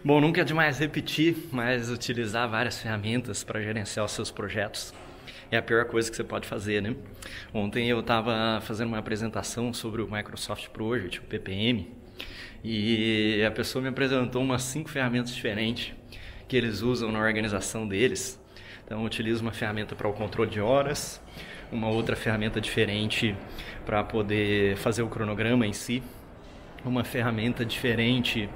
Bom, nunca é demais repetir, mas utilizar várias ferramentas para gerenciar os seus projetos é a pior coisa que você pode fazer, né? Ontem eu estava fazendo uma apresentação sobre o Microsoft Project, o PPM, e a pessoa me apresentou umas 5 ferramentas diferentes que eles usam na organização deles. Então, eu utilizo uma ferramenta para o controle de horas, uma outra ferramenta diferente para poder fazer o cronograma em si, uma ferramenta diferente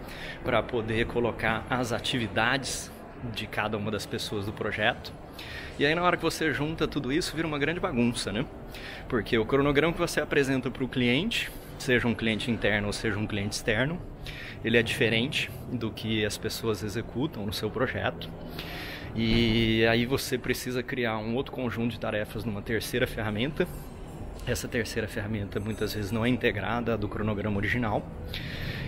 para poder colocar as atividades de cada uma das pessoas do projeto. E aí na hora que você junta tudo isso, vira uma grande bagunça, né? Porque o cronograma que você apresenta para o cliente, seja um cliente interno ou seja um cliente externo, ele é diferente do que as pessoas executam no seu projeto. E aí você precisa criar um outro conjunto de tarefas numa terceira ferramenta. Essa terceira ferramenta muitas vezes não é integrada do cronograma original.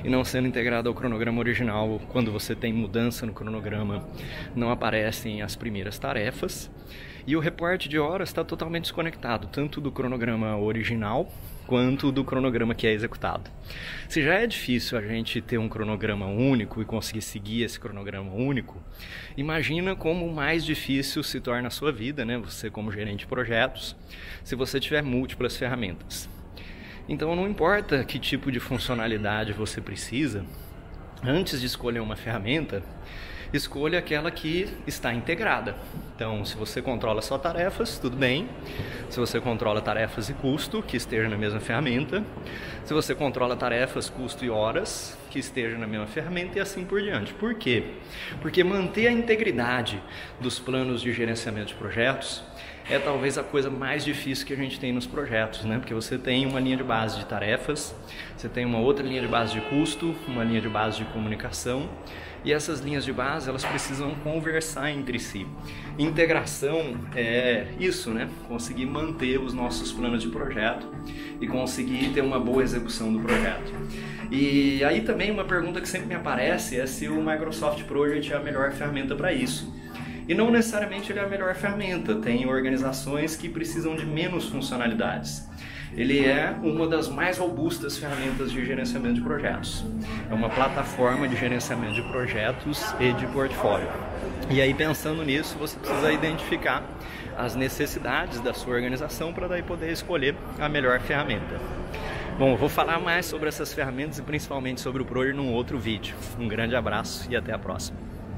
E não sendo integrada ao cronograma original, quando você tem mudança no cronograma, não aparecem as primeiras tarefas. E o reporte de horas está totalmente desconectado, tanto do cronograma original quanto do cronograma que é executado. Se já é difícil a gente ter um cronograma único e conseguir seguir esse cronograma único, imagina como mais difícil se torna a sua vida, né? Você como gerente de projetos, se você tiver múltiplas ferramentas. Então não importa que tipo de funcionalidade você precisa, antes de escolher uma ferramenta, escolha aquela que está integrada. Então, se você controla só tarefas, tudo bem. Se você controla tarefas e custo, que esteja na mesma ferramenta. Se você controla tarefas, custo e horas, que esteja na mesma ferramenta e assim por diante. Por quê? Porque manter a integridade dos planos de gerenciamento de projetos é talvez a coisa mais difícil que a gente tem nos projetos, né? Porque você tem uma linha de base de tarefas, você tem uma outra linha de base de custo, uma linha de base de comunicação, e essas linhas de base elas precisam conversar entre si. Integração é isso, né? Conseguir manter os nossos planos de projeto e conseguir ter uma boa execução do projeto. E aí também uma pergunta que sempre me aparece é se o Microsoft Project é a melhor ferramenta para isso. E não necessariamente ele é a melhor ferramenta, tem organizações que precisam de menos funcionalidades. Ele é uma das mais robustas ferramentas de gerenciamento de projetos. É uma plataforma de gerenciamento de projetos e de portfólio. E aí pensando nisso, você precisa identificar as necessidades da sua organização para daí poder escolher a melhor ferramenta. Bom, eu vou falar mais sobre essas ferramentas e principalmente sobre o Project num outro vídeo. Um grande abraço e até a próxima.